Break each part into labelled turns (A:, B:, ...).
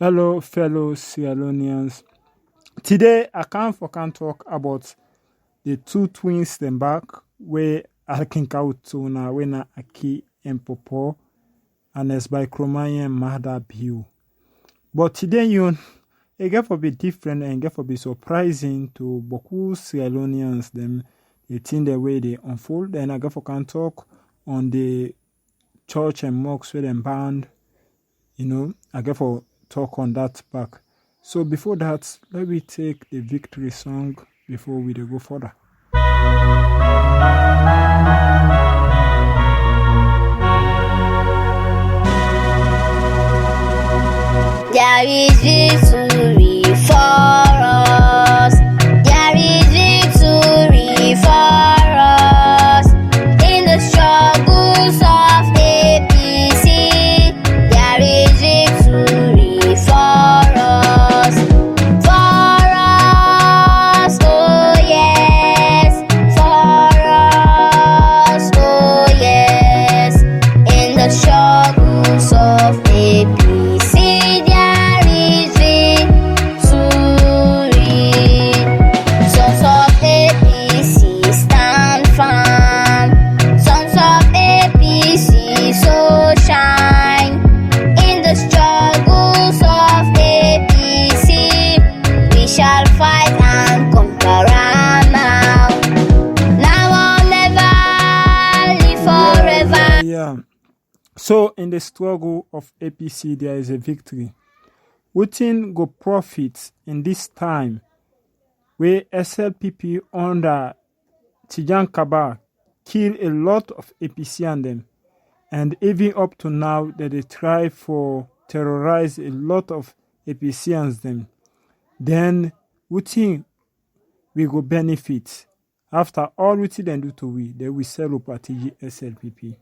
A: Hello, fellow Sierra Leoneans. Today, I can talk about the two twins them back where I can out to na when Aki and Popo and as by Chromayan Mada Biu. But today, it get for be different and get for be surprising to Boku Sierra Leoneans them the thing the way they unfold. And I get for can talk on the church and mosques where them banned. I get for talk on that back. So before that, let me take the victory song before we go further.
B: There is victory for us. There is victory for us. In the struggles of APC, there is victory for us. For us, oh yes. For us, oh yes. In the struggles of APC.
A: So in the struggle of APC, there is a victory. Wetin go profit in this time where SLPP under Tijan Kaba kill a lot of APC and them, and even up to now that they try for terrorize a lot of APCians them. Then wetin we go benefit after all wetin dem do to we, then we sell up at SLPP.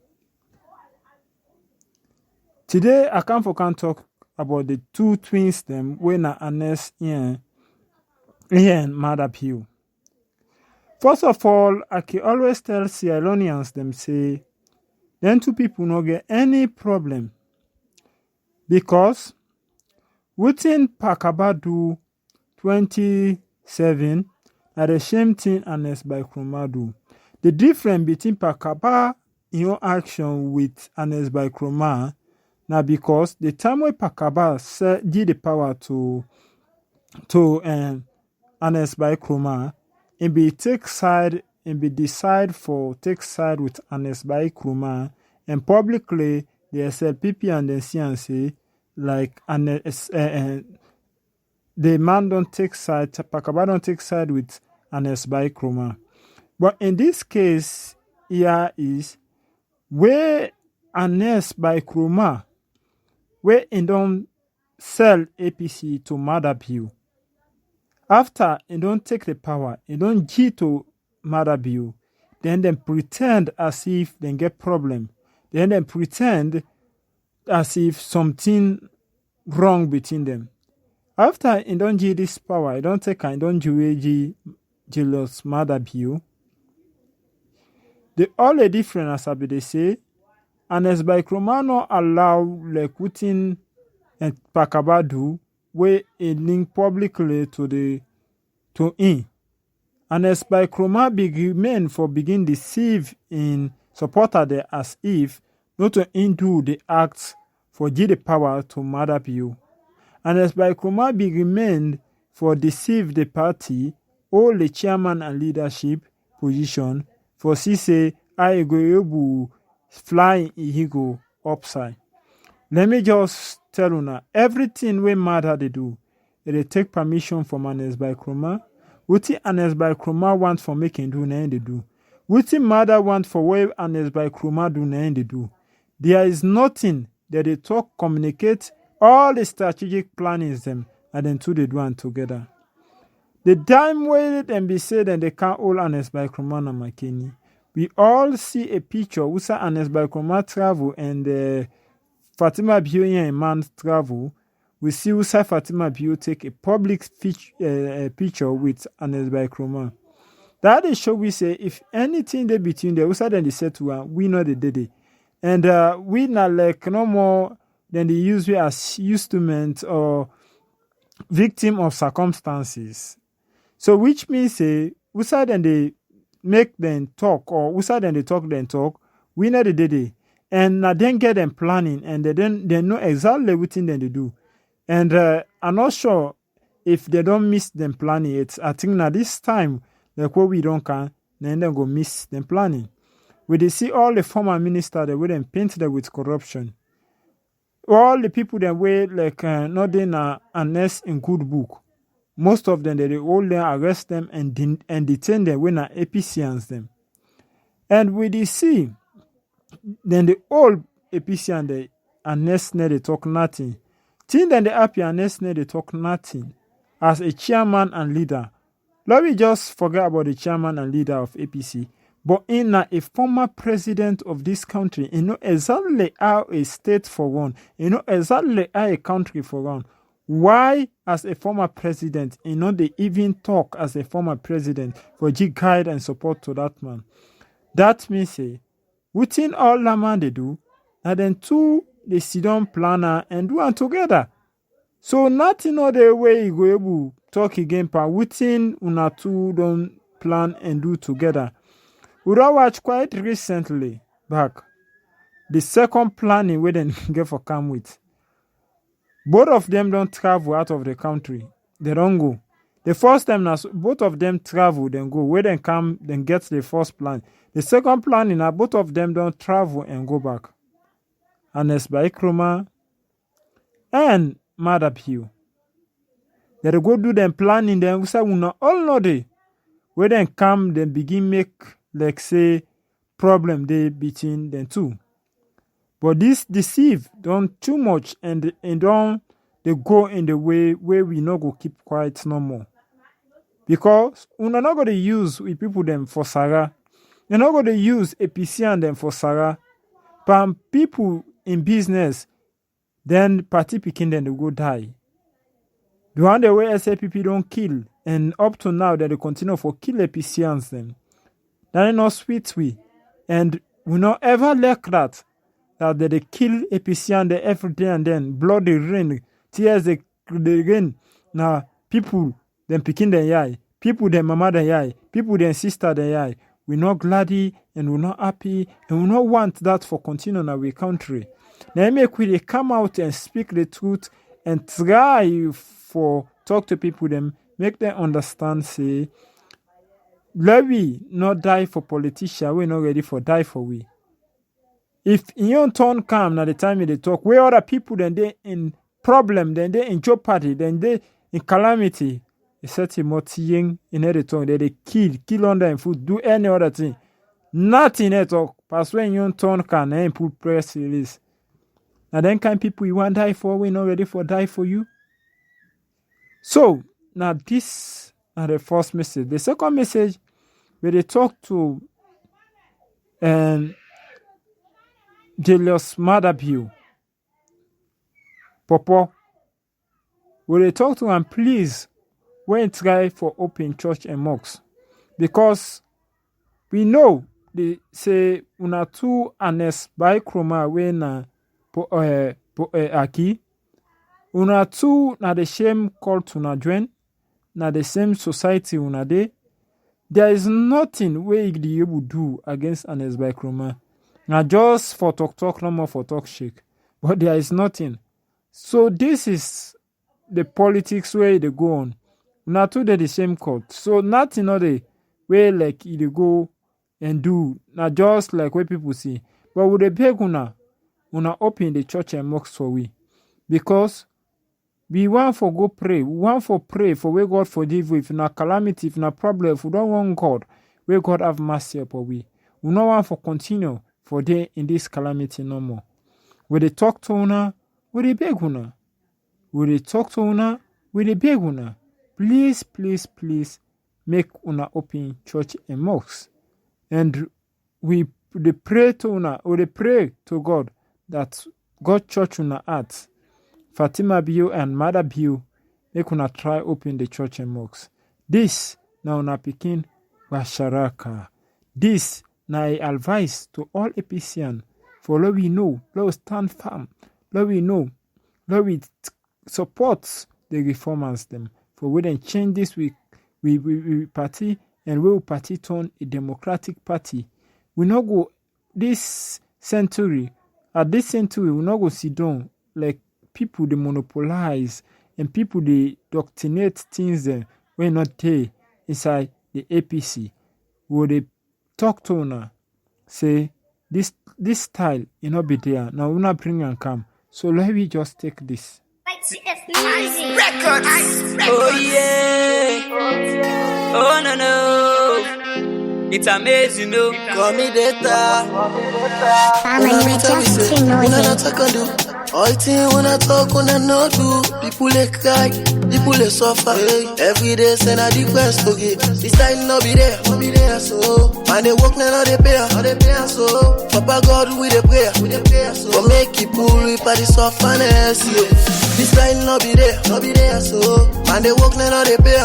A: Today, I can talk about the two twins them when I Anes Ian mad up you. First of all, I can always tell Sierra Leoneans them say, then two people no get any problem because within Pakaba do 27 are the same thing Anes by Chroma do. The difference between Pakaba in your action with Anes by Chroma now because the time when Pakaba give the power to Anes by Chroma, and be take side and be decide for take side with Anes by Chroma, and publicly the SLPP and the CNC like the man don't take side, Pakaba don't take side with Anes by Chroma. But in this case, here is where Anes by Chroma where it don't sell APC to Madabiu. After it don't take the power, it don't give to Madabiu, then they pretend as if they get problem. Then they pretend as if something wrong between them. After it don't give this power, it don't take and don't give Julius Madabiu. The only difference as they say, and as by Chromano allow like Putin and Pakabadu where a link publicly to in. And as by Chroma begin for begin deceive in supporter there as if not to undo the acts for give the power to Madapiu. And as by Chroma remained for deceive the party, all the chairman and leadership position for say I go flying he go upside. Let me just tell you now, everything we matter they do, they take permission from Anes by Chroma. What Anes by Chroma want for making do na they do. What matter want for where Anes by Chroma do na they do. There is nothing that they talk, communicate, all the strategic plannings them, and then two they do and together. The time waited and be said and they can't all Anes by Chroma na Makeni. We all see a picture Usa Anes by Chroma travel and Fatima Bio and man travel. We see Usa Fatima Bio take a public picture with Anes by Chroma. That is show we say if anything they between the Usa then they said to her, we know the day. And we not like no more then they use we as instrument or victim of circumstances. So which means say usa then they make them talk or usa then they talk, we know the day. And then get them planning and they know exactly what thing they do. And I'm not sure if they don't miss them planning it. I think now this time, like what we don't can, then they go miss them planning. We they see all the former ministers they wouldn't paint them with corruption. All the people that were like not in a nest in good book. Most of them they all then arrest them and detain them when APCians them. And we they see then the old APCian they and next they talk nothing. Then the happy and next they talk nothing. As a chairman and leader, let me just forget about the chairman and leader of APC. But in a former president of this country, you know exactly how a state for one, you know exactly how a country for one. Why, as a former president, you know they even talk as a former president for G guide and support to that man? That means say, within all that man they do, and then two they sit down planner and do one together. So nothing other way you go able talk again, but within una two don't plan and do together. We don't watch quite recently back the second planning we then get for come with. Both of them don't travel out of the country. They don't go. The first time now both of them travel, then go. Where then come, then get the first plan. The second planning now both of them don't travel and go back. Ernest Bai Koroma and Madapio. They go do them planning, then we say we not all know they. Where then come, then begin make like say problem they between them two. But this deceive don't too much and don't they go in the way where we not go keep quiet no more. Because we're not going to use we people them for Sarah. You're not going to use APC and them for Sarah. But people in business, then party picking them they go die. The one the way SAPP don't kill, and up to now that they continue for kill APCians them. That is not sweet we. And we not ever like that they kill APCian they every day and then blood the rain, tears the rain. Now people them picking the eye, people them mama the eye, people them sister the eye. We not glady and we not happy and we not want that for continuing our country. Now make we come out and speak the truth and try for talk to people them, make them understand say let we not die for politicians, we not ready for die for we. If in your turn come now the time they talk, where other people then they in problem, then they in jeopardy, then they in calamity, they set him out in the tongue, they kill under and food, do any other thing. Nothing at all. Pass when your turn can and put press release. Now then kind people you want die for, we not ready for die for you. So now this is the first message. The second message where they talk to Julius Madapio Popo, where they talk to him, please when try for open church and mosques, because we know they say una two Ernest Bai Koroma when aki una two na the same cult una join, na the same society una dey. There is nothing we be able to do against Ernest Bai Koroma. Now just for talk, no more for talk shake. But there is nothing. So this is the politics where they go on. Now two they the same cult. So nothing other way like they go and do. Now just like what people see. But with the beg una open the church and mosques for we. Because we want for go pray. We want for pray for where God forgive you. If na calamity, if na problem, if we don't want God, where God have mercy upon we. We don't want for continue for day in this calamity no more. When they talk to una, when they beg una. When they talk to una, when they beg una. Please, please, please make una open church and mosques. And they pray to una, or they pray to God that God church una at Fatima Bio and Mother Bio make una try open the church and mosques. This na una pikin washaraka. This na a advice to all APCian for let we know, let us stand firm, let we know, let we support the reformers them for we then change this we party and we will party turn a democratic party. We not go this century we not go sit down like people they monopolize and people they doctrinate things when not there inside the APC. Will they talk to una say this style you not be there now we not bring and come. So let me just take this.
C: Records. Oh yeah. Oh no. It's amazing, no.
D: Call me data.
B: Family,
D: When I
B: just
D: say,
B: too
D: when I
B: noisy.
D: talk and do. All thing when I talk, when I not do. People they cry, people they suffer. Every day send a request to get. This time no be there so. Man they work now they pay so. Papa God we they pray so. But make it pull we party sufferness. This time no be there so. Man they work now they pay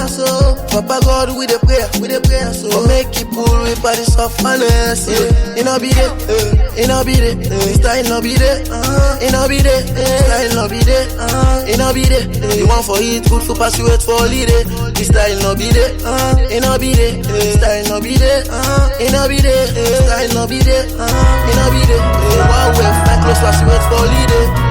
D: so. Papa God we they pray so. But make it pull we party sufferness. It no be there, it no be there. This time no be there, it no be there. This time no be there, it no be there. You want for it, good for pass you wait for holiday. This time no be there, it no be there. This time no be there, it no be there. This time no be there, it no be there. One way, fly close pass you wait for holiday.